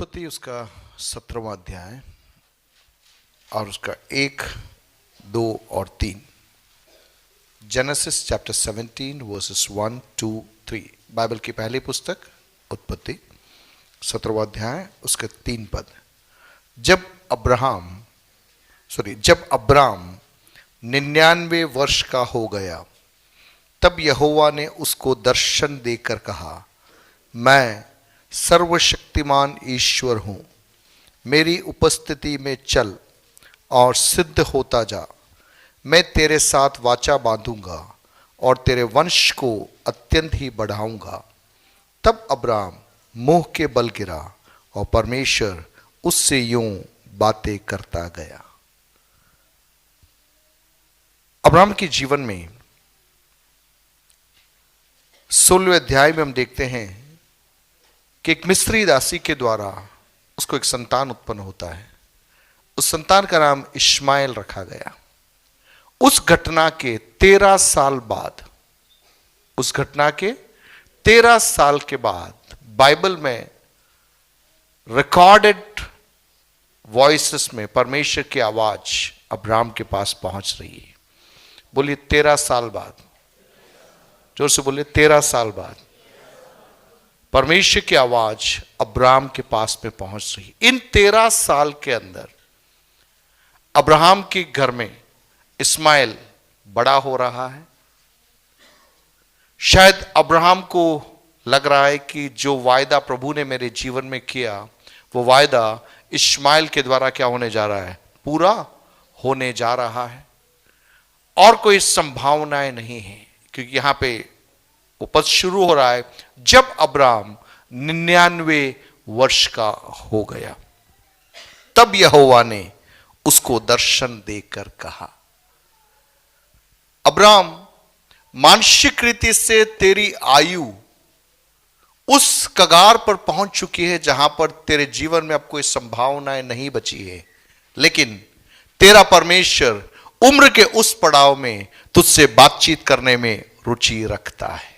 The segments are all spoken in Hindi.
उत्पत्ति उसका 17वां अध्याय और उसका 1, 2 और 3। Genesis chapter 17 versus 1, 2, 3। बाइबल की पहली पुस्तक उत्पत्ति 17वां अध्याय उसके 3 पद। जब अब्राम 99 वर्ष का हो गया, तब यहोवा ने उसको दर्शन देकर कहा, मैं सर्वशक्तिमान ईश्वर हूं, मेरी उपस्थिति में चल और सिद्ध होता जा। मैं तेरे साथ वाचा बांधूंगा और तेरे वंश को अत्यंत ही बढ़ाऊंगा। तब अब्राम मुंह के बल गिरा और परमेश्वर उससे यूं बातें करता गया। अब्राम के जीवन में 16वें अध्याय में हम देखते हैं कि एक मिस्री दासी के द्वारा उसको एक संतान उत्पन्न होता है। उस संतान का नाम इश्माएल रखा गया। उस घटना के 13 साल बाद बाइबल में रिकॉर्डेड वॉइसेस में परमेश्वर की आवाज अब्राम के पास पहुंच रही है। बोलिए 13 साल बाद, जोर से बोलिए 13 साल बाद परमेश्वर की आवाज अब्राम के पास में पहुंच रही। इन 13 साल के अंदर अब्राहम के घर में इस्माइल बड़ा हो रहा है। शायद अब्राहम को लग रहा है कि जो वायदा प्रभु ने मेरे जीवन में किया, वो वायदा इस्माइल के द्वारा क्या होने जा रहा है? पूरा होने जा रहा है और कोई संभावनाएं नहीं है, क्योंकि यहां पे उपज शुरू हो रहा है जब अब्राम 99 वर्ष का हो गया, तब यहोवा ने उसको दर्शन देकर कहा, अब्राम, मानसिक रीति से तेरी आयु उस कगार पर पहुंच चुकी है जहां पर तेरे जीवन में अब कोई संभावनाएं नहीं बची है, लेकिन तेरा परमेश्वर उम्र के उस पड़ाव में तुझसे बातचीत करने में रुचि रखता है।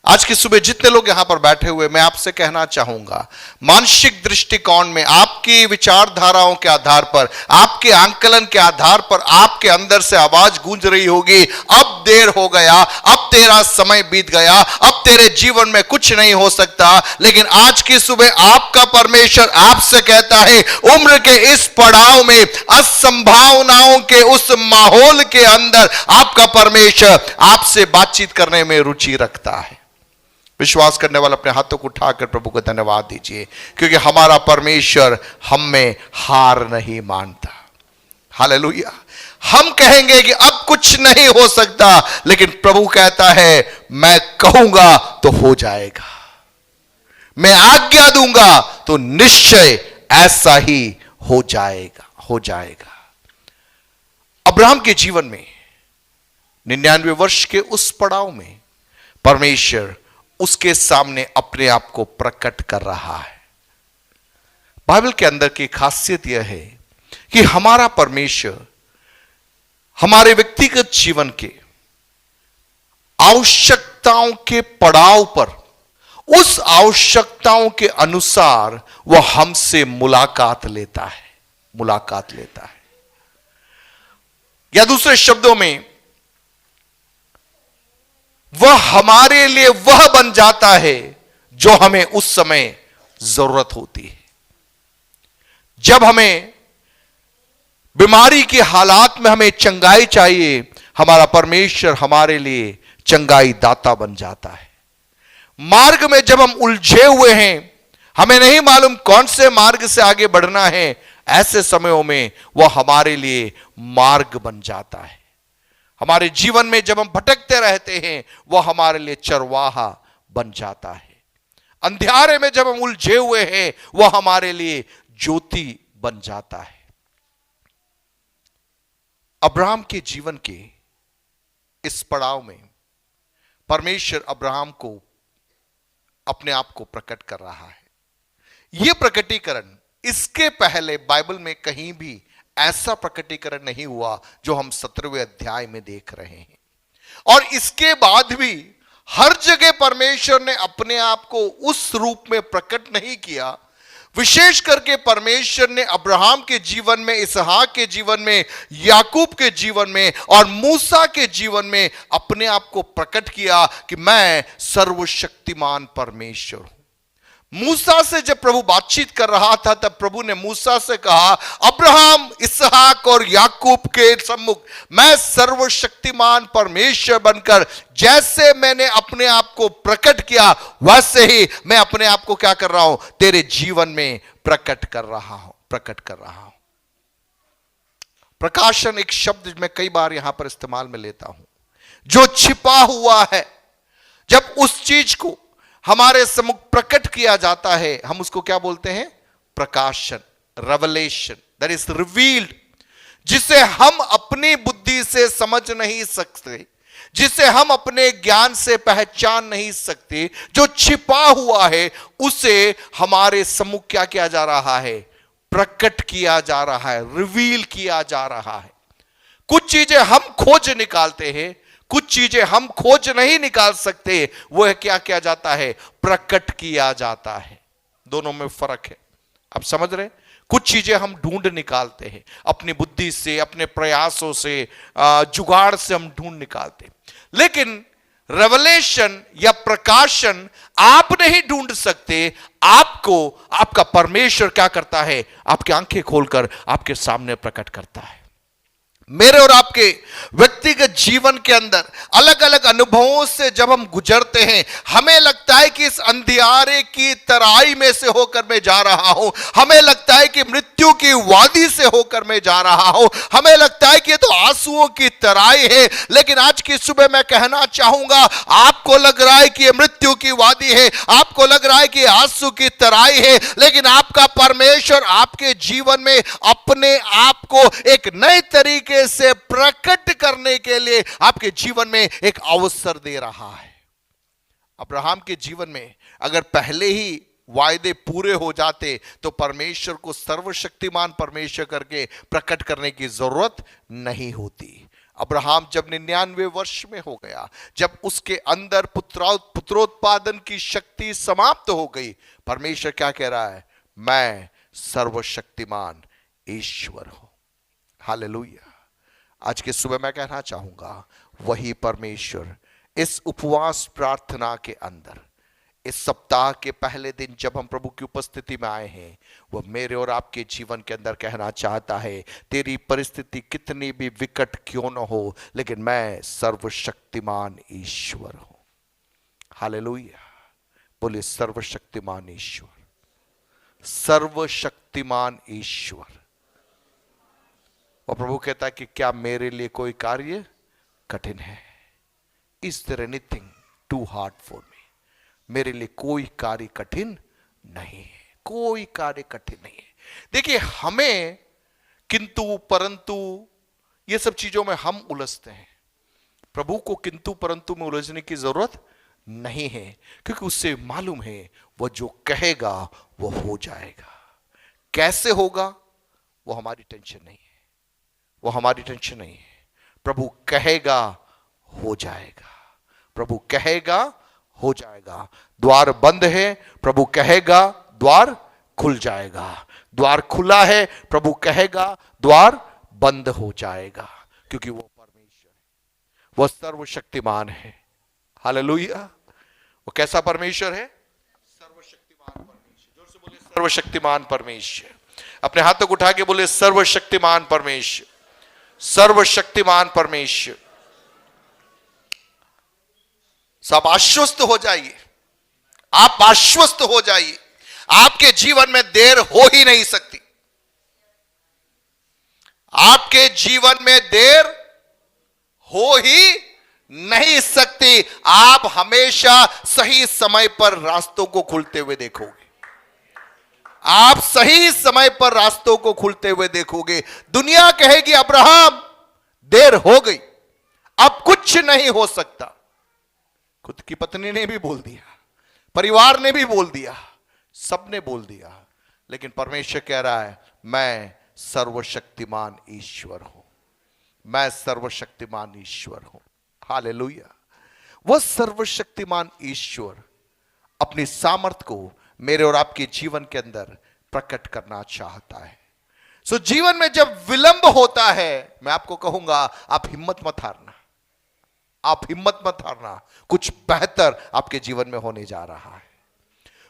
आज की सुबह जितने लोग यहां पर बैठे हुए, मैं आपसे कहना चाहूंगा, मानसिक दृष्टिकोण में आपकी विचारधाराओं के आधार पर, आपके आंकलन के आधार पर आपके अंदर से आवाज गूंज रही होगी, अब देर हो गया, अब तेरा समय बीत गया, अब तेरे जीवन में कुछ नहीं हो सकता। लेकिन आज की सुबह आपका परमेश्वर आपसे कहता है, उम्र के इस पड़ाव में, असंभावनाओं के उस माहौल के अंदर आपका परमेश्वर आपसे बातचीत करने में रुचि रखता है। विश्वास करने वाले अपने हाथों को उठाकर प्रभु को धन्यवाद दीजिए, क्योंकि हमारा परमेश्वर हम में हार नहीं मानता। हालेलुया। हम कहेंगे कि अब कुछ नहीं हो सकता, लेकिन प्रभु कहता है, मैं कहूंगा तो हो जाएगा, मैं आज्ञा दूंगा तो निश्चय ऐसा ही हो जाएगा। अब्राहम के जीवन में 99 वर्ष के उस पड़ाव में परमेश्वर उसके सामने अपने आप को प्रकट कर रहा है। बाइबल के अंदर की खासियत यह है कि हमारा परमेश्वर हमारे व्यक्तिगत जीवन के आवश्यकताओं के पड़ाव पर, उस आवश्यकताओं के अनुसार वह हमसे मुलाकात लेता है। या दूसरे शब्दों में, वह हमारे लिए वह बन जाता है जो हमें उस समय जरूरत होती है। जब हमें बीमारी के हालात में हमें चंगाई चाहिए, हमारा परमेश्वर हमारे लिए चंगाई दाता बन जाता है। मार्ग में जब हम उलझे हुए हैं, हमें नहीं मालूम कौन से मार्ग से आगे बढ़ना है, ऐसे समयों में वह हमारे लिए मार्ग बन जाता है। हमारे जीवन में जब हम भटकते रहते हैं, वह हमारे लिए चरवाहा बन जाता है। अंधियारे में जब हम उलझे हुए हैं, वह हमारे लिए ज्योति बन जाता है। अब्राहम के जीवन के इस पड़ाव में परमेश्वर अब्राहम को अपने आप को प्रकट कर रहा है। यह प्रकटीकरण इसके पहले बाइबल में कहीं भी ऐसा प्रकटीकरण नहीं हुआ जो हम 17वें अध्याय में देख रहे हैं। और इसके बाद भी हर जगह परमेश्वर ने अपने आप को उस रूप में प्रकट नहीं किया, विशेष करके परमेश्वर ने अब्राहम के जीवन में, इसहाक के जीवन में, याकूब के जीवन में और मूसा के जीवन में अपने आप को प्रकट किया कि मैं सर्वशक्तिमान परमेश्वर हूं। मूसा से जब प्रभु बातचीत कर रहा था तब प्रभु ने मूसा से कहा, अब्राहम, इसहाक और याकूब के सम्मुख मैं सर्वशक्तिमान परमेश्वर बनकर जैसे मैंने अपने आप को प्रकट किया वैसे ही मैं अपने आप को क्या कर रहा हूं, तेरे जीवन में प्रकट कर रहा हूं। प्रकाशन एक शब्द मैं कई बार यहां पर इस्तेमाल में लेता हूं, जो छिपा हुआ है। जब उस चीज को हमारे सम्मुख प्रकट किया जाता है हम उसको क्या बोलते हैं, प्रकाशन, रेवलेशन, दैट इज रिवील्ड, जिसे हम अपनी बुद्धि से समझ नहीं सकते, जिसे हम अपने ज्ञान से पहचान नहीं सकते, जो छिपा हुआ है उसे हमारे सम्मुख क्या किया जा रहा है, प्रकट किया जा रहा है, रिवील किया जा रहा है। कुछ चीजें हम खोज निकालते हैं, कुछ चीजें हम खोज नहीं निकाल सकते, वो क्या किया जाता है, प्रकट किया जाता है। दोनों में फर्क है, आप समझ रहे? कुछ चीजें हम ढूंढ निकालते हैं अपनी बुद्धि से, अपने प्रयासों से, जुगाड़ से हम ढूंढ निकालते हैं, लेकिन रेवलेशन या प्रकाशन आप नहीं ढूंढ सकते, आपको आपका परमेश्वर क्या करता है, आपकी आंखें खोलकर आपके सामने प्रकट करता है। मेरे और आपके व्यक्तिगत जीवन के अंदर अलग अलग अनुभवों से जब हम गुजरते हैं, हमें लगता है कि इस अंधियारे की तराई में से होकर मैं जा रहा हूं, हमें लगता है कि मृत्यु की वादी से होकर मैं जा रहा हूं, हमें लगता है कि ये तो आंसुओं की तराई है। लेकिन आज की सुबह मैं कहना चाहूंगा, आपको लग रहा है कि ये मृत्यु की वादी है, आपको लग रहा है कि आंसू की तराई है, लेकिन आपका परमेश्वर आपके जीवन में अपने आप को एक नए तरीके से प्रकट करने के लिए आपके जीवन में एक अवसर दे रहा है। अब्राहम के जीवन में अगर पहले ही वायदे पूरे हो जाते तो परमेश्वर को सर्वशक्तिमान परमेश्वर करके प्रकट करने की जरूरत नहीं होती। अब्राहम जब 99 वर्ष में हो गया, जब उसके अंदर पुत्रोत्पादन की शक्ति समाप्त हो गई, परमेश्वर क्या कह रहा है, मैं सर्वशक्तिमान ईश्वर हूं। हालेलुया। आज के सुबह मैं कहना चाहूंगा, वही परमेश्वर इस उपवास प्रार्थना के अंदर, इस सप्ताह के पहले दिन जब हम प्रभु की उपस्थिति में आए हैं, वह मेरे और आपके जीवन के अंदर कहना चाहता है, तेरी परिस्थिति कितनी भी विकट क्यों न हो, लेकिन मैं सर्वशक्तिमान ईश्वर हूं। हालेलुया। बोले सर्वशक्तिमान ईश्वर, सर्वशक्तिमान ईश्वर। और प्रभु कहता है कि क्या मेरे लिए कोई कार्य कठिन है? Is there anything too hard for me? मेरे लिए कोई कार्य कठिन नहीं है, कोई कार्य कठिन नहीं है। देखिए, हमें किंतु परंतु ये सब चीजों में हम उलझते हैं। प्रभु को किंतु परंतु में उलझने की जरूरत नहीं है, क्योंकि उससे मालूम है वह जो कहेगा वो हो जाएगा। कैसे होगा वो हमारी टेंशन नहीं है, वो हमारी टेंशन नहीं है। प्रभु कहेगा हो जाएगा, प्रभु कहेगा हो जाएगा। द्वार बंद है, प्रभु कहेगा द्वार खुल जाएगा। द्वार खुला है, प्रभु कहेगा द्वार बंद हो जाएगा, क्योंकि वो परमेश्वर है, वो सर्वशक्तिमान है। हालेलुया। वो कैसा परमेश्वर है? सर्वशक्तिमान परमेश्वर। जोर से बोले सर्वशक्तिमान परमेश्वर। अपने हाथों को उठा के बोले सर्वशक्तिमान परमेश्वर, सर्वशक्तिमान परमेश्वर। सब आश्वस्त हो जाइए, आप आश्वस्त हो जाइए। आपके जीवन में देर हो ही नहीं सकती, आपके जीवन में देर हो ही नहीं सकती। आप हमेशा सही समय पर रास्तों को खुलते हुए देखोगे, आप सही समय पर रास्तों को खुलते हुए देखोगे। दुनिया कहेगी अब्राहम देर हो गई, अब कुछ नहीं हो सकता। खुद की पत्नी ने भी बोल दिया, परिवार ने भी बोल दिया, सबने बोल दिया, लेकिन परमेश्वर कह रहा है मैं सर्वशक्तिमान ईश्वर हूं, मैं सर्वशक्तिमान ईश्वर हूं। हालेलुया। वह सर्वशक्तिमान ईश्वर अपनी सामर्थ को मेरे और आपके जीवन के अंदर प्रकट करना चाहता है। सो जीवन में जब विलंब होता है, मैं आपको कहूंगा आप हिम्मत मत हारना, आप हिम्मत मत हारना। कुछ बेहतर आपके जीवन में होने जा रहा है,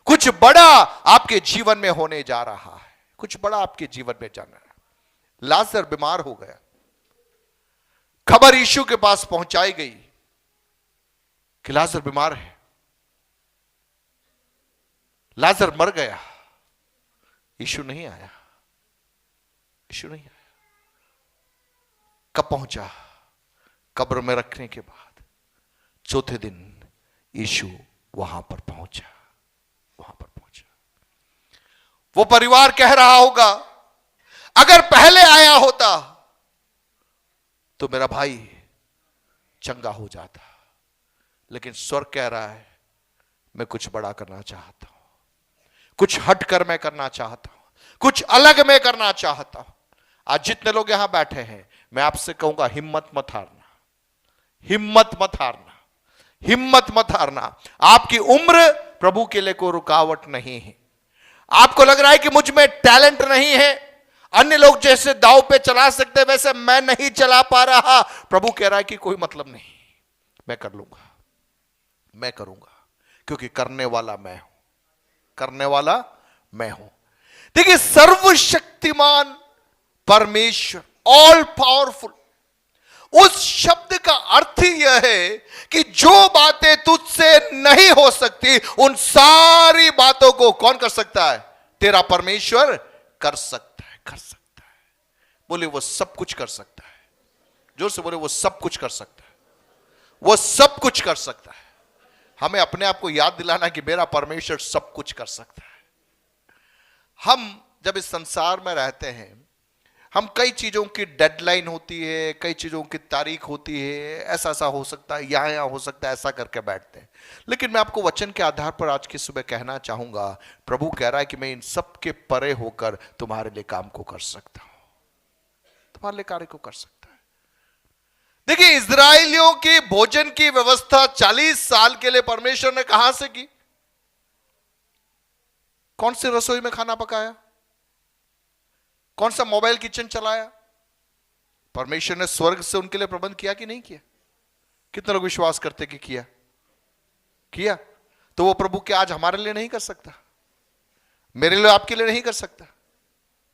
कुछ बड़ा आपके जीवन में होने जा रहा है, कुछ बड़ा आपके जीवन में जाना है। लाजर बीमार हो गया, खबर यीशु के पास पहुंचाई गई कि लाजर बीमार है, लाजर मर गया। यीशु नहीं आया, यीशु नहीं आया। कब पहुंचा? कब्र में रखने के बाद चौथे दिन यीशु वहां पर पहुंचा, वहां पर पहुंचा। वो परिवार कह रहा होगा, अगर पहले आया होता तो मेरा भाई चंगा हो जाता। लेकिन स्वर्ग कह रहा है, मैं कुछ बड़ा करना चाहता हूं, कुछ हटकर मैं करना चाहता हूं, कुछ अलग मैं करना चाहता हूं। आज जितने लोग यहां बैठे हैं, मैं आपसे कहूंगा हिम्मत मत हारना, हिम्मत मत हारना, हिम्मत मत हारना। आपकी उम्र प्रभु के लिए कोई रुकावट नहीं है। आपको लग रहा है कि मुझ में टैलेंट नहीं है, अन्य लोग जैसे दांव पे चला सकते वैसे मैं नहीं चला पा रहा, प्रभु कह रहा है कि कोई मतलब नहीं, मैं कर लूंगा, मैं करूंगा, क्योंकि करने वाला मैं हूं, करने वाला मैं हूं। देखिए, सर्वशक्तिमान परमेश्वर, ऑल पावरफुल, उस शब्द का अर्थ ही यह है कि जो बातें तुझसे नहीं हो सकती, उन सारी बातों को कौन कर सकता है? तेरा परमेश्वर कर सकता है, कर सकता है। बोले वो सब कुछ कर सकता है, जोर से बोले वो सब कुछ कर सकता है, वो सब कुछ कर सकता है। हमें अपने आप को याद दिलाना कि मेरा परमेश्वर सब कुछ कर सकता है। हम जब इस संसार में रहते हैं, हम कई चीजों की डेडलाइन होती है, कई चीजों की तारीख होती है, ऐसा ऐसा हो सकता है, यहां हो सकता है, ऐसा करके बैठते हैं। लेकिन मैं आपको वचन के आधार पर आज की सुबह कहना चाहूंगा, प्रभु कह रहा है कि मैं इन सब के परे होकर तुम्हारे लिए काम को कर सकता हूं, तुम्हारे लिए कार्य को कर सकता है। देखिए, इजराइलियों की भोजन की व्यवस्था 40 साल के लिए परमेश्वर ने कहां से की? कौन सी रसोई में खाना पकाया? कौन सा मोबाइल किचन चलाया? परमेश्वर ने स्वर्ग से उनके लिए प्रबंध किया कि नहीं किया? कितने लोग विश्वास करते कि किया? किया। तो वो प्रभु क्या आज हमारे लिए नहीं कर सकता? मेरे लिए, आपके लिए नहीं कर सकता?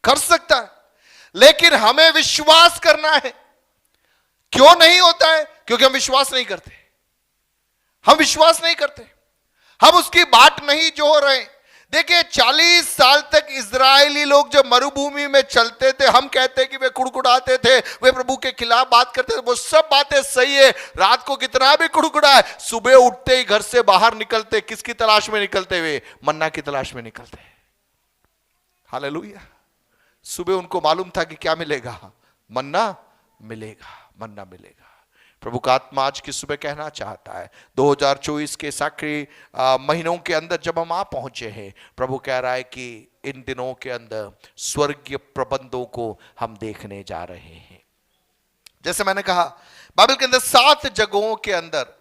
कर सकता है, लेकिन हमें विश्वास करना है। क्यों नहीं होता है? क्योंकि हम विश्वास नहीं करते, हम विश्वास नहीं करते, हम उसकी बाट नहीं जोह रहे। देखिए, 40 साल तक इजरायली लोग जब मरुभूमि में चलते थे, हम कहते हैं कि वे कुड़कुड़ाते थे, वे प्रभु के खिलाफ बात करते थे। वो सब बातें सही है, रात को कितना भी कुड़कुड़ाए, सुबह उठते ही घर से बाहर निकलते, किसकी तलाश में निकलते? हुए मन्ना की तलाश में निकलते। हालेलुया। सुबह उनको मालूम था कि क्या मिलेगा? मन्ना मिलेगा, मन्ना मिलेगा। प्रभु का आत्मा आज की सुबह कहना चाहता है, 2024 के आखिरी महीनों के अंदर जब हम आ पहुंचे हैं, प्रभु कह रहा है कि इन दिनों के अंदर स्वर्गीय प्रबंधों को हम देखने जा रहे हैं। जैसे मैंने कहा, बाइबल के अंदर 7 जगहों के अंदर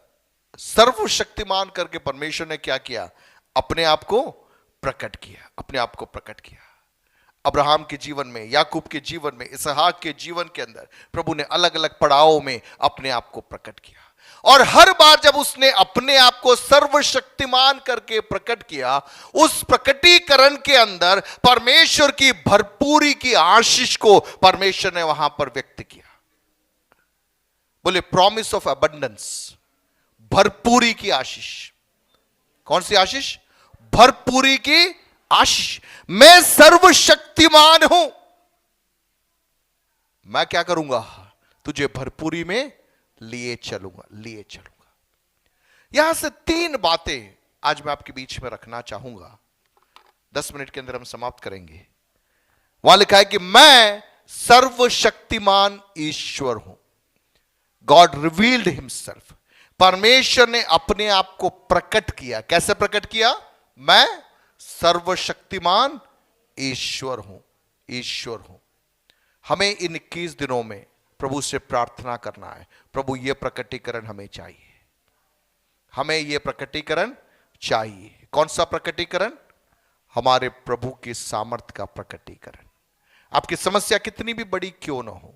सर्वशक्तिमान करके परमेश्वर ने क्या किया? अपने आप को प्रकट किया, अपने आप को प्रकट किया। अब्राहम के जीवन में, याकूब के जीवन में, इसहाक के जीवन के अंदर प्रभु ने अलग अलग पड़ावों में अपने आप को प्रकट किया। और हर बार जब उसने अपने आप को सर्वशक्तिमान करके प्रकट किया, उस प्रकटीकरण के अंदर परमेश्वर की भरपूरी की आशीष को परमेश्वर ने वहां पर व्यक्त किया। बोले प्रॉमिस ऑफ अबंडेंस, भरपूरी की आशीष। कौन सी आशीष? भरपूरी की आशीष। मैं सर्वशक्तिमान हूं, मैं क्या करूंगा? तुझे भरपूरी में लिए चलूंगा, लिए चलूंगा। यहां से 3 बातें आज मैं आपके बीच में रखना चाहूंगा। 10 मिनट के अंदर हम समाप्त करेंगे। वहां लिखा है कि मैं सर्वशक्तिमान ईश्वर हूं। God revealed himself. परमेश्वर ने अपने आप को प्रकट किया। कैसे प्रकट किया? मैं सर्वशक्तिमान ईश्वर हूं, ईश्वर हूं। हमें इन 21 दिनों में प्रभु से प्रार्थना करना है, प्रभु यह प्रकटीकरण हमें चाहिए, हमें यह प्रकटीकरण चाहिए। कौन सा प्रकटीकरण? हमारे प्रभु की सामर्थ्य का प्रकटीकरण। आपकी समस्या कितनी भी बड़ी क्यों ना हो,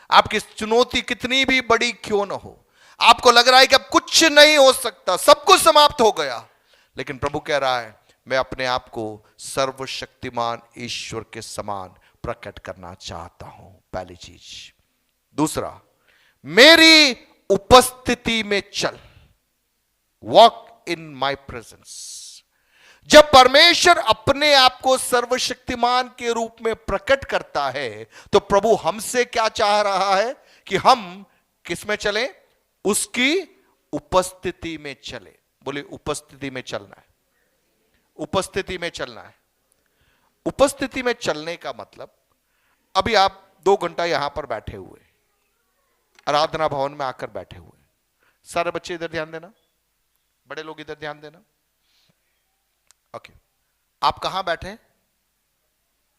आपकी चुनौती कितनी भी बड़ी क्यों ना हो, आपको लग रहा है कि अब कुछ नहीं हो सकता, सब कुछ समाप्त हो गया, लेकिन प्रभु कह रहा है मैं अपने आप को सर्वशक्तिमान ईश्वर के समान प्रकट करना चाहता हूं, पहली चीज। दूसरा, मेरी उपस्थिति में चल, वॉक इन माई प्रेजेंस। जब परमेश्वर अपने आप को सर्वशक्तिमान के रूप में प्रकट करता है तो प्रभु हमसे क्या चाह रहा है कि हम किस में चलें? उसकी उपस्थिति में चले। बोले उपस्थिति में चलना है, उपस्थिति में चलना है। उपस्थिति में चलने का मतलब, अभी आप 2 घंटा यहां पर बैठे हुए, आराधना भवन में आकर बैठे हुए, सारे बच्चे इधर ध्यान देना, बड़े लोग इधर ध्यान देना। ओके, आप कहां बैठे?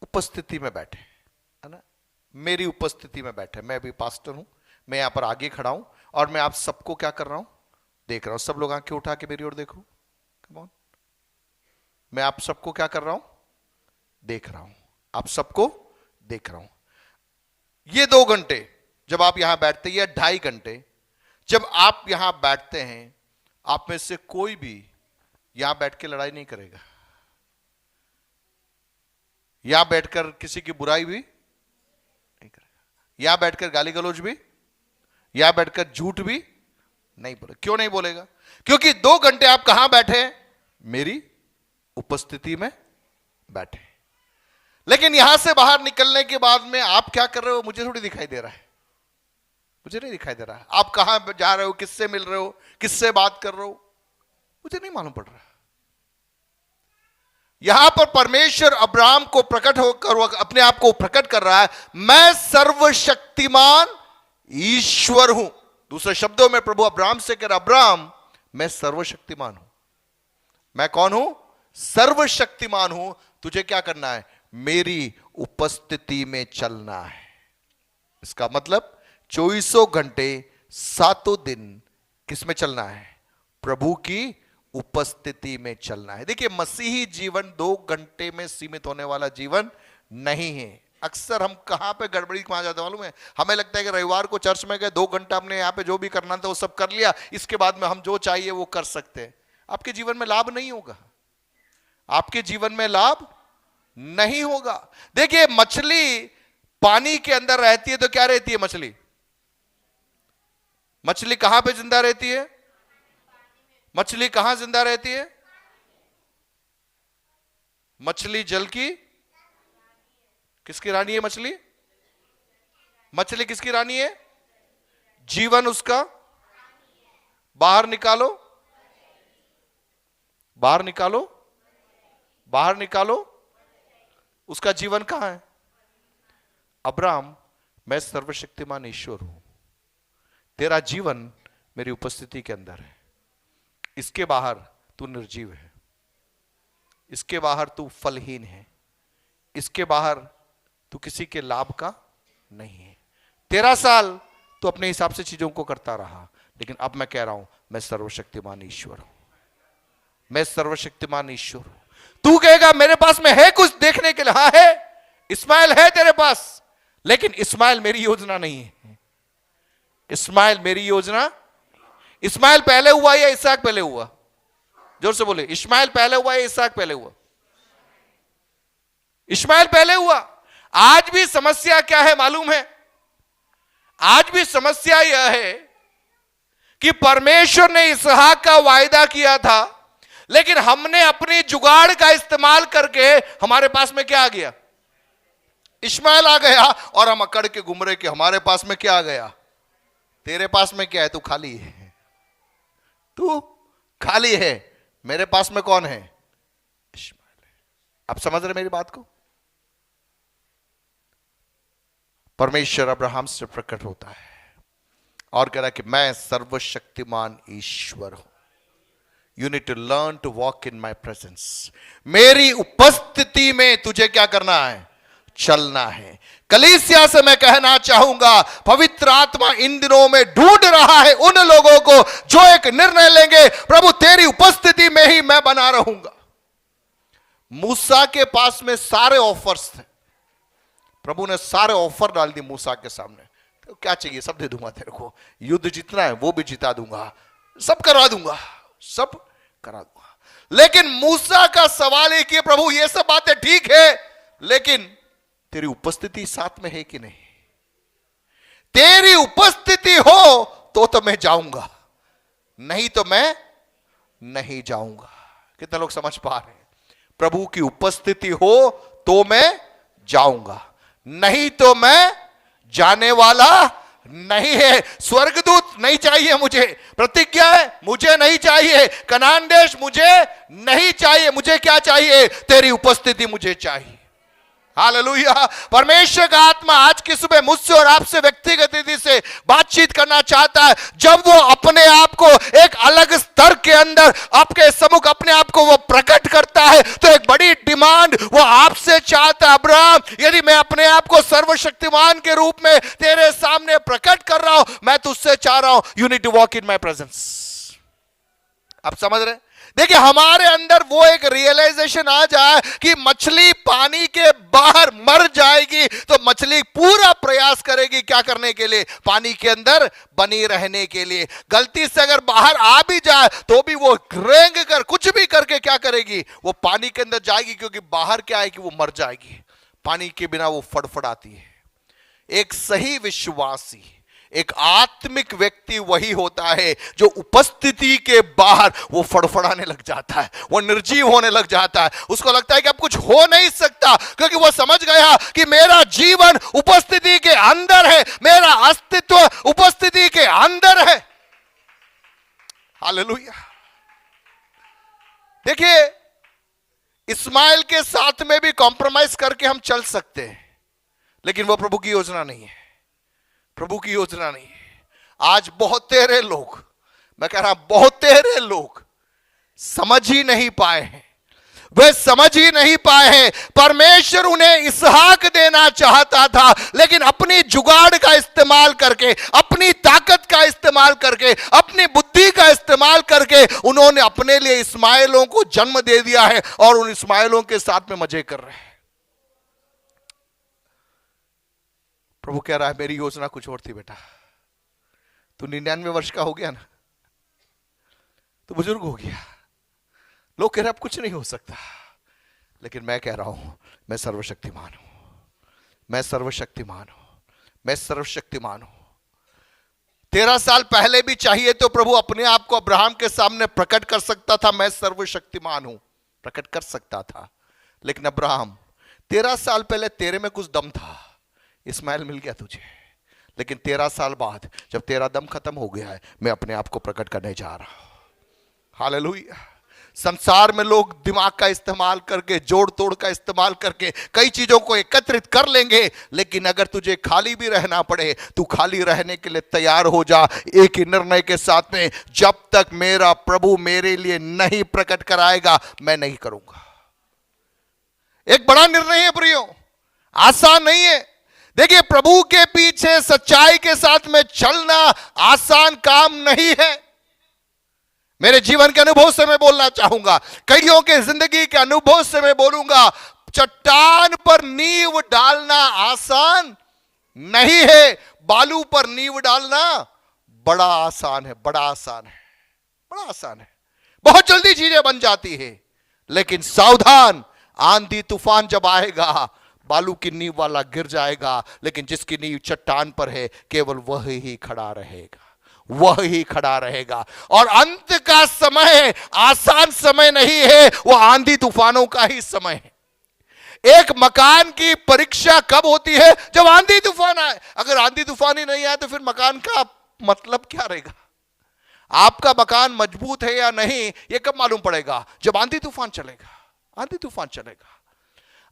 उपस्थिति में बैठे, है ना? मेरी उपस्थिति में बैठे। मैं अभी पास्टर हूं, मैं यहां पर आगे खड़ा हूं और मैं आप सबको क्या कर रहा हूं? देख रहा हूं। सब लोग आंखें उठा के मेरी ओर देखो, कम ऑन। मैं आप सबको क्या कर रहा हूं? देख रहा हूं, आप सबको देख रहा हूं। ये 2 घंटे जब आप यहां बैठते हैं, या 2.5 घंटे जब आप यहां बैठते हैं, आप में से कोई भी यहां बैठ के लड़ाई नहीं करेगा, यहां बैठकर किसी की बुराई भी नहीं करेगा, यहां बैठकर गाली गलौज भी, यहां बैठकर झूठ भी नहीं बोले। क्यों नहीं बोलेगा? क्योंकि 2 घंटे आप कहां बैठे? मेरी उपस्थिति में बैठे। लेकिन यहां से बाहर निकलने के बाद में आप क्या कर रहे हो मुझे थोड़ी दिखाई दे रहा है, मुझे नहीं दिखाई दे रहा है। आप कहां जा रहे हो, किससे मिल रहे हो, किससे बात कर रहे हो, मुझे नहीं मालूम पड़ रहा। यहां पर परमेश्वर अब्राहम को प्रकट होकर अपने आप को प्रकट कर रहा है, मैं सर्वशक्तिमान ईश्वर हूं। दूसरे शब्दों में प्रभु अब्राहम से कह रहा, अब्राहम मैं सर्वशक्तिमान हूं। मैं कौन हूं? सर्वशक्तिमान हूं। तुझे क्या करना है? मेरी उपस्थिति में चलना है। इसका मतलब 24 घंटे 7 दिन किस में चलना है? प्रभु की उपस्थिति में चलना है। देखिए, मसीही जीवन 2 घंटे में सीमित होने वाला जीवन नहीं है। अक्सर हम कहां पे गड़बड़ी कहां जाते मालूम है? हमें लगता है कि रविवार को चर्च में गए, 2 घंटा हमने यहां पे जो भी करना था वो सब कर लिया, इसके बाद में हम जो चाहिए वो कर सकते हैं। आपके जीवन में लाभ नहीं होगा, आपके जीवन में लाभ नहीं होगा। देखिए, मछली पानी के अंदर रहती है तो क्या रहती है? मछली मछली कहां पे जिंदा रहती है? मछली कहां जिंदा रहती है? मछली जल की किसकी रानी है? मछली मछली किसकी रानी है? जीवन उसका बाहर निकालो, बाहर निकालो, बाहर निकालो, उसका जीवन कहां है? अब्राहम मैं सर्वशक्तिमान ईश्वर हूं, तेरा जीवन मेरी उपस्थिति के अंदर है, इसके बाहर तू निर्जीव है, इसके बाहर तू फलहीन है, इसके बाहर तू किसी के लाभ का नहीं है। 13 साल तू अपने हिसाब से चीजों को करता रहा, लेकिन अब मैं कह रहा हूं मैं सर्वशक्तिमान ईश्वर हूं, मैं सर्वशक्तिमान ईश्वर हूं। तू कहेगा मेरे पास में है कुछ देखने के लिए, हाँ है, इस्माइल है तेरे पास, लेकिन इस्माइल मेरी योजना नहीं है। इस्माइल मेरी योजना, इस्माइल पहले हुआ या इसहाक पहले हुआ? जोर से बोले, इस्माइल पहले हुआ या इसहाक पहले हुआ? इस्माइल पहले हुआ। आज भी समस्या क्या है मालूम है? आज भी समस्या यह है कि परमेश्वर ने इसहाक का वायदा किया था, लेकिन हमने अपनी जुगाड़ का इस्तेमाल करके हमारे पास में क्या आ गया? इस्माइल आ गया, और हम अकड़ के घूम रहे कि हमारे पास में क्या आ गया? तेरे पास में क्या है? तू खाली है, तू खाली है, मेरे पास में कौन है? इस्माइल है। आप समझ रहे मेरी बात को? परमेश्वर अब्राहम से प्रकट होता है और कह रहा है कि मैं सर्वशक्तिमान ईश्वर हूं। You need to learn to walk in my presence. मेरी उपस्थिति में तुझे क्या करना है? चलना है। कलीसिया से मैं कहना चाहूंगा, पवित्र आत्मा इन दिनों में ढूंढ रहा है उन लोगों को जो एक निर्णय लेंगे, प्रभु तेरी उपस्थिति में ही मैं बना रहूंगा। मूसा के पास में सारे ऑफर्स थे। प्रभु ने सारे ऑफर डाल दिए मूसा के सामने। तो क्या चाहिए, सब दे दूंगा तेरे को, युद्ध जीतना है वो भी जिता दूंगा, सब करवा दूंगा, सब करा दूंगा। लेकिन मूसा का सवाल है कि प्रभु ये सब बातें ठीक है, लेकिन तेरी उपस्थिति साथ में है कि नहीं? तेरी उपस्थिति हो तो मैं जाऊंगा, नहीं तो मैं नहीं जाऊंगा। कितने लोग समझ पा रहे हैं? प्रभु की उपस्थिति हो तो मैं जाऊंगा, नहीं तो मैं जाने वाला नहीं है। स्वर्गदूत नहीं चाहिए मुझे, प्रतिज्ञा है मुझे नहीं चाहिए, कनान देश मुझे नहीं चाहिए। मुझे क्या चाहिए? तेरी उपस्थिति मुझे चाहिए। हालेलुया। परमेश्वर का आत्मा आज की सुबह मुझसे और आपसे व्यक्तिगत रीति से बातचीत करना चाहता है। जब वो अपने आप को एक अलग स्तर के अंदर आपके सम्मुख अपने आप को वो प्रकट करता है, तो एक बड़ी डिमांड वो आपसे चाहता है। अब्राहम, यदि मैं अपने आप को सर्वशक्तिमान के रूप में तेरे सामने प्रकट कर रहा हूं, मैं तुझसे चाह रहा हूं you need to walk in my presence. आप समझ रहे? देखिए, हमारे अंदर वो एक रियलाइजेशन आ जाए कि मछली पानी के बाहर मर जाएगी तो मछली पूरा प्रयास करेगी क्या करने के लिए? पानी के अंदर बनी रहने के लिए। गलती से अगर बाहर आ भी जाए तो भी वो रेंग कर कुछ भी करके क्या करेगी? वो पानी के अंदर जाएगी, क्योंकि बाहर क्या है कि वो मर जाएगी। पानी के बिना वो फड़फड़ाती है। एक सही विश्वासी, एक आत्मिक व्यक्ति वही होता है जो उपस्थिति के बाहर वो फड़फड़ाने लग जाता है, वो निर्जीव होने लग जाता है। उसको लगता है कि अब कुछ हो नहीं सकता, क्योंकि वो समझ गया कि मेरा जीवन उपस्थिति के अंदर है, मेरा अस्तित्व उपस्थिति के अंदर है। हालेलुया। देखिए, इस्माइल के साथ में भी कॉम्प्रोमाइज करके हम चल सकते हैं, लेकिन वो प्रभु की योजना नहीं है। प्रभु की योजना नहीं है। आज बहुत तेरे लोग, मैं कह रहा बहुत तेरे लोग समझ ही नहीं पाए हैं। वे समझ ही नहीं पाए हैं। परमेश्वर उन्हें इसहाक देना चाहता था, लेकिन अपनी जुगाड़ का इस्तेमाल करके, अपनी ताकत का इस्तेमाल करके, अपनी बुद्धि का इस्तेमाल करके उन्होंने अपने लिए इस्माइलों को जन्म दे दिया है और उन इस्माइलों के साथ में मजे कर रहे हैं। प्रभु कह रहा है मेरी योजना कुछ और थी बेटा। तू 99 वर्ष का हो गया ना, तू बुजुर्ग हो गया। लोग कह रहे अब कुछ नहीं हो सकता, लेकिन मैं कह रहा हूं मैं सर्वशक्तिमान हूं, मैं सर्वशक्तिमान हूं, मैं सर्वशक्तिमान हूं। 13 साल पहले भी चाहिए तो प्रभु अपने आप को अब्राहम के सामने प्रकट कर सकता था, मैं सर्वशक्तिमान हूं, प्रकट कर सकता था। लेकिन अब्राहम, 13 साल पहले तेरे में कुछ दम था, इस्माइल मिल गया तुझे, लेकिन 13 साल बाद जब तेरा दम खत्म हो गया है, मैं अपने आप को प्रकट करने जा रहा हूं। हालेलुया। संसार में लोग दिमाग का इस्तेमाल करके, जोड़ तोड़ का इस्तेमाल करके कई चीजों को एकत्रित कर लेंगे, लेकिन अगर तुझे खाली भी रहना पड़े, तू खाली रहने के लिए तैयार हो जा, एक ही निर्णय के साथ में, जब तक मेरा प्रभु मेरे लिए नहीं प्रकट कराएगा मैं नहीं करूंगा। एक बड़ा निर्णय है प्रियो, आसान नहीं है। देखिए, प्रभु के पीछे सच्चाई के साथ में चलना आसान काम नहीं है। मेरे जीवन के अनुभव से मैं बोलना चाहूंगा, कईयों के जिंदगी के अनुभव से मैं बोलूंगा, चट्टान पर नींव डालना आसान नहीं है, बालू पर नींव डालना बड़ा आसान है, बड़ा आसान है, बड़ा आसान है। बहुत जल्दी चीजें बन जाती है, लेकिन सावधान, आंधी तूफान जब आएगा बालू की नींव वाला गिर जाएगा, लेकिन जिसकी नींव चट्टान पर है केवल वह ही खड़ा रहेगा, वह ही खड़ा रहेगा। और अंत का समय आसान समय नहीं है, वह आंधी तूफानों का ही समय है। एक मकान की परीक्षा कब होती है? जब आंधी तूफान आए। अगर आंधी तूफान ही नहीं आए तो फिर मकान का मतलब क्या रहेगा? आपका मकान मजबूत है या नहीं यह कब मालूम पड़ेगा? जब आंधी तूफान चलेगा। आंधी तूफान चलेगा।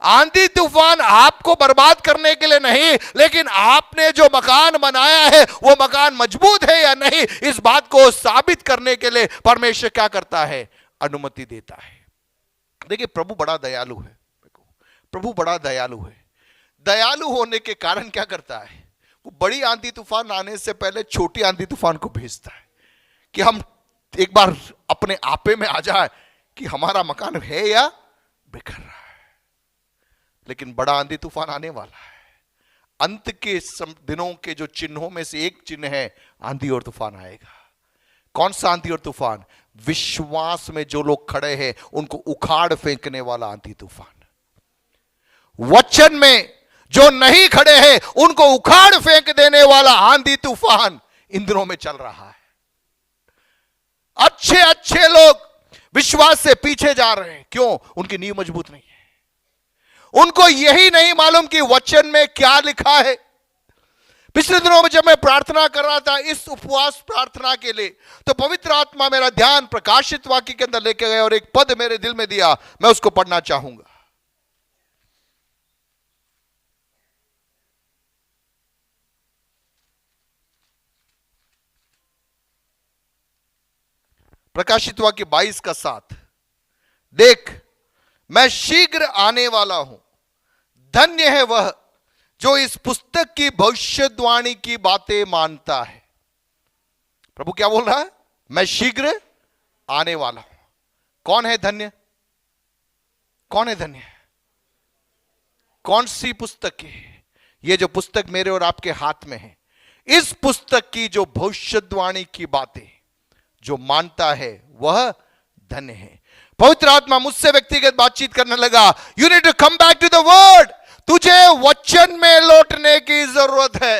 आंधी तूफान आपको बर्बाद करने के लिए नहीं, लेकिन आपने जो मकान बनाया है वो मकान मजबूत है या नहीं, इस बात को साबित करने के लिए परमेश्वर क्या करता है? अनुमति देता है। देखिए, प्रभु बड़ा दयालु है। प्रभु बड़ा दयालु है। दयालु होने के कारण क्या करता है? वो बड़ी आंधी तूफान आने से पहले छोटी आंधी तूफान को भेजता है कि हम एक बार अपने आपे में आ जाए कि हमारा मकान है या बिखर रहा है, लेकिन बड़ा आंधी तूफान आने वाला है। अंत के दिनों के जो चिन्हों में से एक चिन्ह है, आंधी और तूफान आएगा। कौन सा आंधी और तूफान? विश्वास में जो लोग खड़े हैं उनको उखाड़ फेंकने वाला आंधी तूफान। वचन में जो नहीं खड़े हैं उनको उखाड़ फेंक देने वाला आंधी तूफान इन दिनों में चल रहा है। अच्छे अच्छे लोग विश्वास से पीछे जा रहे हैं। क्यों? उनकी नींव मजबूत नहीं है। उनको यही नहीं मालूम कि वचन में क्या लिखा है। पिछले दिनों में जब मैं प्रार्थना कर रहा था इस उपवास प्रार्थना के लिए, तो पवित्र आत्मा मेरा ध्यान प्रकाशित वाक्य के अंदर लेके गए और एक पद मेरे दिल में दिया, मैं उसको पढ़ना चाहूंगा। प्रकाशित वाक्य 22 का 7। देख, मैं शीघ्र आने वाला हूं, धन्य है वह जो इस पुस्तक की भविष्यवाणी की बातें मानता है। प्रभु क्या बोल रहा है? मैं शीघ्र आने वाला हूं। कौन है धन्य? कौन है धन्य? कौन सी पुस्तक की? ये जो पुस्तक मेरे और आपके हाथ में है, इस पुस्तक की जो भविष्यवाणी की बातें जो मानता है वह धन्य है। पवित्र आत्मा मुझसे व्यक्तिगत बातचीत करने लगा। You need to come back to the word. तुझे वचन में लौटने की जरूरत है।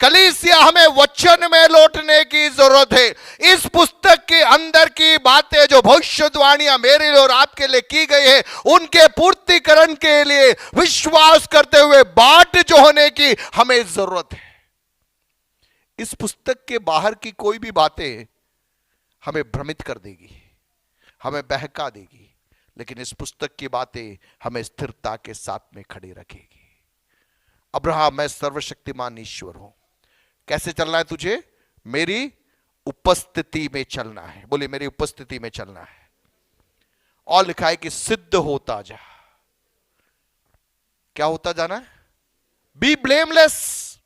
कलीसिया, हमें वचन में लौटने की जरूरत है। इस पुस्तक के अंदर की बातें जो भविष्यवाणियां मेरे लिए और आपके लिए की गई है, उनके पूर्तिकरण के लिए विश्वास करते हुए बाट जो होने की हमें जरूरत है। इस पुस्तक के बाहर की कोई भी बातें हमें भ्रमित कर देगी, हमें बहका देगी, लेकिन इस पुस्तक की बातें हमें स्थिरता के साथ में खड़े रखेगी। अब्राहम, मैं सर्वशक्तिमान ईश्वर हूं। कैसे चलना है तुझे? मेरी उपस्थिति में चलना है। बोले, मेरी उपस्थिति में चलना है। और लिखा है कि सिद्ध होता जा। क्या होता जाना है? बी ब्लेमलेस,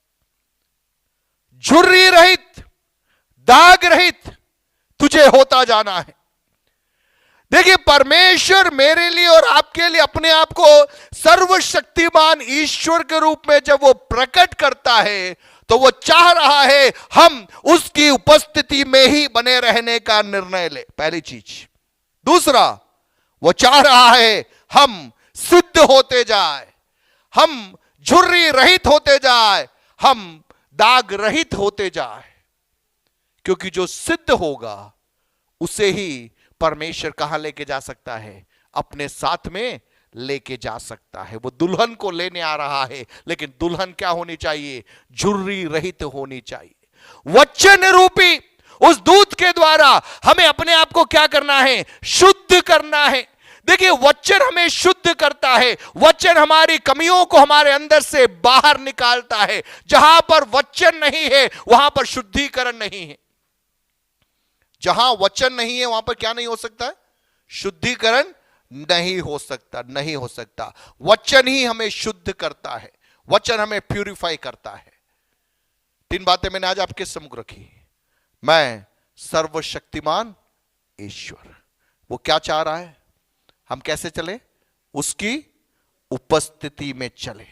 झुर्री रहित, दाग रहित तुझे होता जाना है। देखिए, परमेश्वर मेरे लिए और आपके लिए अपने आप को सर्वशक्तिमान ईश्वर के रूप में जब वो प्रकट करता है, तो वो चाह रहा है हम उसकी उपस्थिति में ही बने रहने का निर्णय ले। पहली चीज। दूसरा, वो चाह रहा है हम सिद्ध होते जाए, हम झुर्री रहित होते जाए, हम दाग रहित होते जाए, क्योंकि जो सिद्ध होगा उसे ही परमेश्वर कहां लेके जा सकता है? अपने साथ में लेके जा सकता है। वो दुल्हन को लेने आ रहा है, लेकिन दुल्हन क्या होनी चाहिए? झुर्री रहित होनी चाहिए। वचन रूपी उस दूत के द्वारा हमें अपने आप को क्या करना है? शुद्ध करना है। देखिए, वचन हमें शुद्ध करता है। वचन हमारी कमियों को हमारे अंदर से बाहर निकालता है। जहां पर वचन नहीं है वहां पर शुद्धिकरण नहीं है। जहां वचन नहीं है वहां पर क्या नहीं हो सकता? शुद्धिकरण नहीं हो सकता, नहीं हो सकता। वचन ही हमें शुद्ध करता है, वचन हमें प्यूरिफाई करता है। 3 बातें मैंने आज आपके सम्मुख रखी। मैं सर्वशक्तिमान ईश्वर, वो क्या चाह रहा है? हम कैसे चले? उसकी उपस्थिति में चले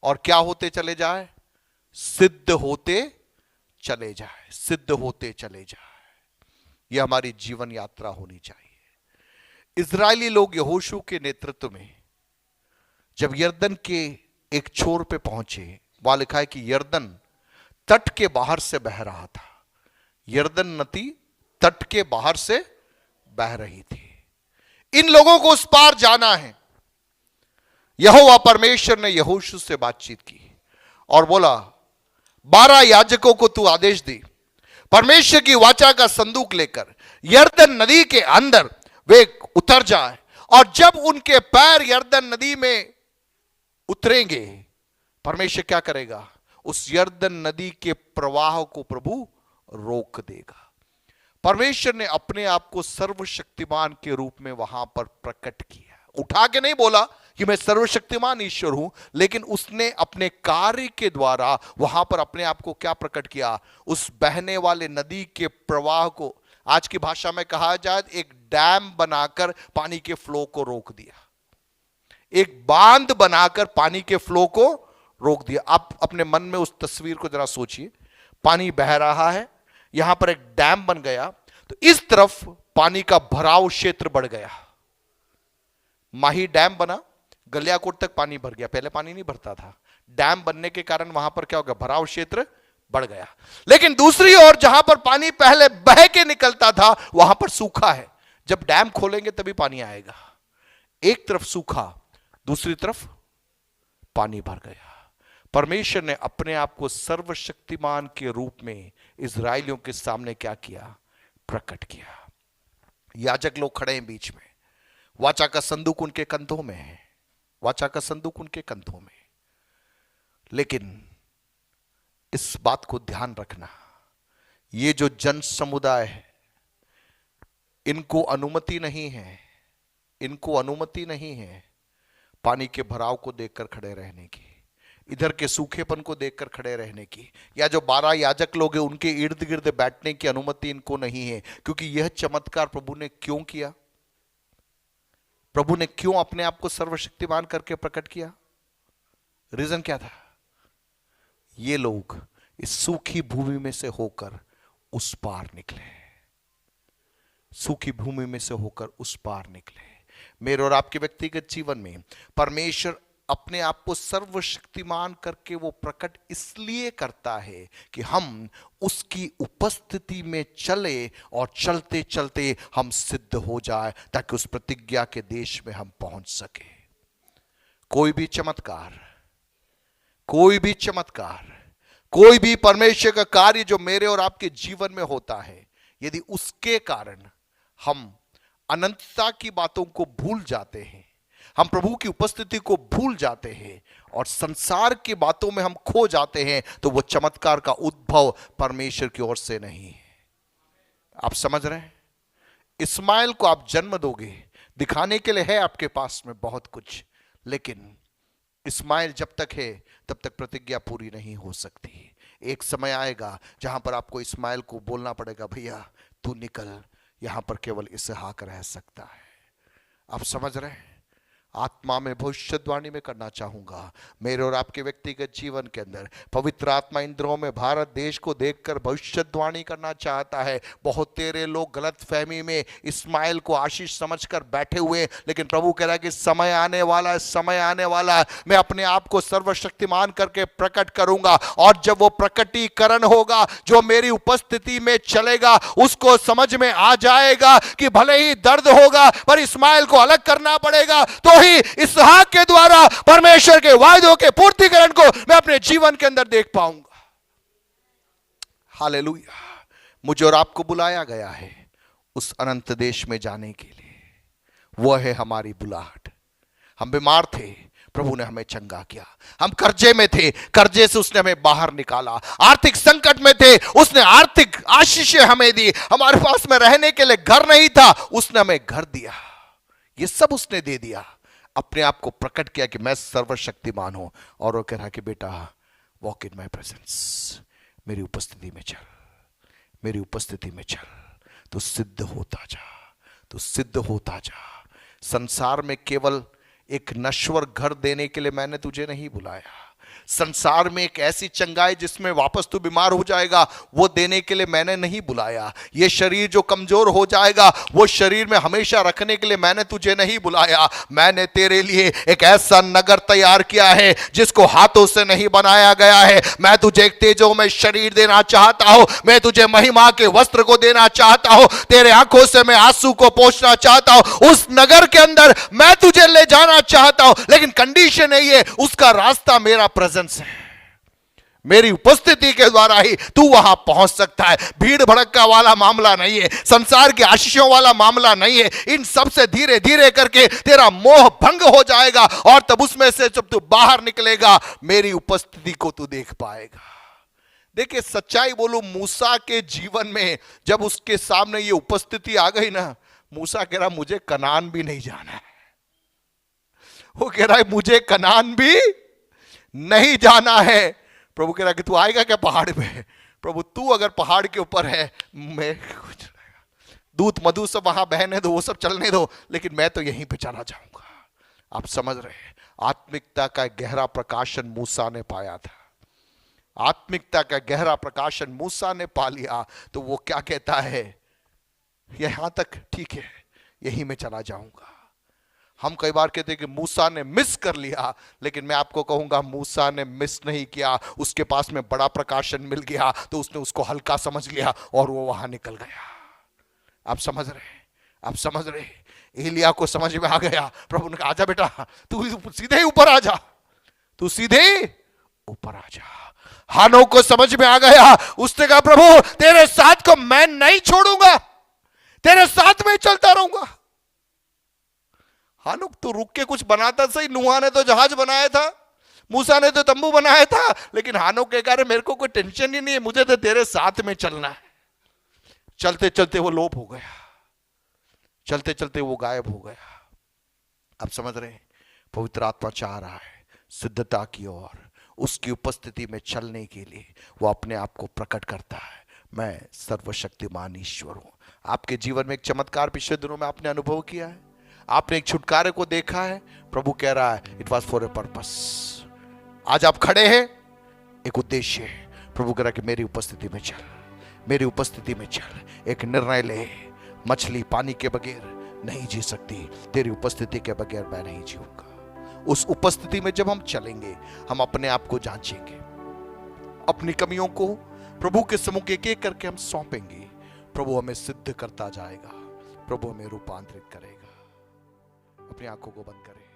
और क्या होते चले जाए? सिद्ध होते चले जाए, सिद्ध होते चले जाए। यह हमारी जीवन यात्रा होनी चाहिए। इजरायली लोग यहोशू के नेतृत्व में जब यर्दन के एक छोर पे पहुंचे, वहां लिखा है कि यर्दन तट के बाहर से बह रहा था। यर्दन नदी तट के बाहर से बह रही थी। इन लोगों को उस पार जाना है। यहोवा परमेश्वर ने यहोशू से बातचीत की और बोला, 12 याजकों को तू आदेश दी, परमेश्वर की वाचा का संदूक लेकर यर्दन नदी के अंदर वे उतर जाए, और जब उनके पैर यर्दन नदी में उतरेंगे, परमेश्वर क्या करेगा? उस यर्दन नदी के प्रवाह को प्रभु रोक देगा। परमेश्वर ने अपने आप को सर्वशक्तिमान के रूप में वहां पर प्रकट किया। उठा के नहीं बोला कि मैं सर्वशक्तिमान ईश्वर हूं, लेकिन उसने अपने कार्य के द्वारा वहां पर अपने आप को क्या प्रकट किया? उस बहने वाले नदी के प्रवाह को, आज की भाषा में कहा जाए, एक डैम बनाकर पानी के फ्लो को रोक दिया। एक बांध बनाकर पानी के फ्लो को रोक दिया। आप अपने मन में उस तस्वीर को जरा सोचिए, पानी बह रहा है, यहां पर एक डैम बन गया, तो इस तरफ पानी का भराव क्षेत्र बढ़ गया। माही डैम बना, गलियाकोट तक पानी भर गया, पहले पानी नहीं भरता था। डैम बनने के कारण वहां पर क्या हो गया, भराव क्षेत्र बढ़ गया। लेकिन दूसरी ओर जहां पर पानी पहले बह के निकलता था वहां पर सूखा है। जब डैम खोलेंगे तभी पानी आएगा। एक तरफ सूखा, दूसरी तरफ पानी भर गया। परमेश्वर ने अपने आप को सर्वशक्तिमान के रूप में इजराइलियों के सामने क्या किया, प्रकट किया। याजक लोग खड़े हैं बीच में, वाचा का संदूक उनके कंधों में है, वाचा का संदूक उनके कंधों में। लेकिन इस बात को ध्यान रखना, ये जो जन समुदाय है, इनको अनुमति नहीं है, इनको अनुमति नहीं है पानी के भराव को देखकर खड़े रहने की, इधर के सूखेपन को देखकर खड़े रहने की, या जो 12 याजक लोग हैं उनके इर्द गिर्द बैठने की अनुमति इनको नहीं है। क्योंकि यह चमत्कार प्रभु ने क्यों किया, प्रभु ने क्यों अपने आप को सर्वशक्तिमान करके प्रकट किया? रीजन क्या था? ये लोग इस सूखी भूमि में से होकर उस पार निकले, सूखी भूमि में से होकर उस पार निकले। मेरे और आपके व्यक्तिगत जीवन में परमेश्वर अपने आप को सर्वशक्तिमान करके वो प्रकट इसलिए करता है कि हम उसकी उपस्थिति में चले और चलते चलते हम सिद्ध हो जाए, ताकि उस प्रतिज्ञा के देश में हम पहुंच सके। कोई भी चमत्कार, कोई भी चमत्कार, कोई भी परमेश्वर का कार्य जो मेरे और आपके जीवन में होता है, यदि उसके कारण हम अनंतता की बातों को भूल जाते हैं, हम प्रभु की उपस्थिति को भूल जाते हैं और संसार की बातों में हम खो जाते हैं, तो वो चमत्कार का उद्भव परमेश्वर की ओर से नहीं है। आप समझ रहे हैं? इस्माइल को आप जन्म दोगे, दिखाने के लिए है आपके पास में बहुत कुछ, लेकिन इस्माइल जब तक है तब तक प्रतिज्ञा पूरी नहीं हो सकती। एक समय आएगा जहां पर आपको इस्माइल को बोलना पड़ेगा, भैया तू निकल, यहां पर केवल इसहाक रह सकता है। आप समझ रहे हैं? आत्मा में भविष्यवाणी में करना चाहूंगा, मेरे और आपके व्यक्तिगत जीवन के अंदर पवित्र आत्मा इन दिनों में भारत देश को देखकर भविष्यवाणी करना चाहता है। बहुत तेरे लोग गलत फहमी में इस्माइल को आशीष समझकर बैठे हुए, लेकिन प्रभु कह रहा है कि समय आने वाला है, समय आने वाला है, मैं अपने आप को सर्वशक्तिमान करके प्रकट करूंगा। और जब वो प्रकटीकरण होगा, जो मेरी उपस्थिति में चलेगा, उसको समझ में आ जाएगा कि भले ही दर्द होगा पर इस्माइल को अलग करना पड़ेगा, तो ही इसहाक के द्वारा परमेश्वर के वायदों के पूर्तिकरण को मैं अपने जीवन के अंदर देख पाऊंगा। हालेलुया। मुझे और आपको बुलाया गया है उस अनंत देश में जाने के लिए। वह है हमारी बुलाहट। हम बीमार थे, प्रभु ने हमें चंगा किया। हम कर्जे में थे, कर्जे से उसने हमें बाहर निकाला। आर्थिक संकट में थे, उसने आर्थिक आशीषें हमें दी। हमारे पास में रहने के लिए घर नहीं था, उसने हमें घर दिया। ये सब उसने दे दिया। अपने आप को प्रकट किया कि मैं सर्वशक्तिमान हूं, और वो कह रहा कि बेटा वॉक इन माय प्रेजेंस, मेरी उपस्थिति में चल, मेरी उपस्थिति में चल, तो सिद्ध होता जा, तो सिद्ध होता जा। संसार में केवल एक नश्वर घर देने के लिए मैंने तुझे नहीं बुलाया। संसार में एक ऐसी चंगाई जिसमें वापस तू बीमार हो जाएगा, वो देने के लिए मैंने नहीं बुलाया। ये शरीर जो कमजोर हो जाएगा, वो शरीर में हमेशा रखने के लिए मैंने तुझे नहीं बुलाया। मैंने तेरे लिए एक ऐसा नगर तैयार किया है जिसको हाथों से नहीं बनाया गया है। मैं तुझे एक तेजोमय शरीर देना चाहता हूं, मैं तुझे महिमा के वस्त्र को देना चाहता हूं, तेरे आंखों से मैं आंसू को पोंछना चाहता हूं। उस नगर के अंदर मैं तुझे ले जाना चाहता हूं, लेकिन कंडीशन है ये, उसका रास्ता मेरा प्रेजेंस है। मेरी उपस्थिति के द्वारा ही तू वहां पहुंच सकता है। भीड़ भड़का वाला मामला नहीं है, संसार के आशीषों वाला मामला नहीं है। इन सब से धीरे धीरे करके तेरा मोह भंग हो जाएगा, और तब उसमें से जब तू बाहर निकलेगा, मेरी उपस्थिति को तू देख पाएगा। देखिए, सच्चाई बोलूं, मूसा के जीवन में जब उसके सामने ये उपस्थिति आ गई ना, मूसा कह रहा मुझे कनान भी नहीं जाना है। वो कह रहा है मुझे कनान भी नहीं जाना है। प्रभु कह रहा कि तू आएगा क्या पहाड़ पे? प्रभु तू अगर पहाड़ के ऊपर है, मैं कुछ दूध मधु सब वहां बहने दो, वो सब चलने दो, लेकिन मैं तो यहीं पे चला जाऊंगा। आप समझ रहे हैं, आत्मिकता का गहरा प्रकाशन मूसा ने पाया था। आत्मिकता का गहरा प्रकाशन मूसा ने पा लिया, तो वो क्या कहता है, यहां तक ठीक है, यही मैं चला जाऊंगा। हम कई बार कहते हैं कि मूसा ने मिस कर लिया, लेकिन मैं आपको कहूंगा मूसा ने मिस नहीं किया, उसके पास में बड़ा प्रकाशन मिल गया तो उसने उसको हल्का समझ लिया और वो वहां निकल गया। आप समझ रहे हैं, आप समझ रहे हैं। एलिया को समझ में आ गया, प्रभु ने कहा आजा बेटा, तू सीधे ऊपर आ जा, तू सीधे ऊपर आ जा। हानोक को समझ में आ गया, उसने कहा प्रभु तेरे साथ को मैं नहीं छोड़ूंगा, तेरे साथ में चलता रहूंगा। हानोक तो रुक के कुछ बनाता सही, नूहा ने तो जहाज बनाया था, मूसा ने तो तंबू बनाया था, लेकिन हानोक के कारण मेरे को कोई टेंशन ही नहीं है, मुझे तो तेरे साथ में चलना है। चलते चलते वो लोप हो गया, चलते चलते वो गायब हो गया। आप समझ रहे हैं, पवित्र आत्मा चाह रहा है शुद्धता की ओर, उसकी उपस्थिति में चलने के लिए वो अपने आप को प्रकट करता है। मैं सर्वशक्तिमान ईश्वर हूं। आपके जीवन में एक चमत्कार पिछले दिनों में आपने अनुभव किया है, आपने एक छुटकारे को देखा है। प्रभु कह रहा है it was for a purpose. आज आप खड़े हैं, एक उद्देश्य है। प्रभु कह रहा है कि मेरी उपस्थिति में चल, मेरी उपस्थिति में चल। एक निर्णय ले, मछली पानी के बगैर नहीं जी सकती, तेरी उपस्थिति के बगैर मैं नहीं जीऊंगा। उस उपस्थिति में जब हम चलेंगे, हम अपने आप को जांचेंगे, अपनी कमियों को प्रभु के सम्मुख एक एक करके हम सौंपेंगे। प्रभु हमें सिद्ध करता जाएगा, प्रभु हमें रूपांतरित करेगा। अपनी आंखों को बंद करें।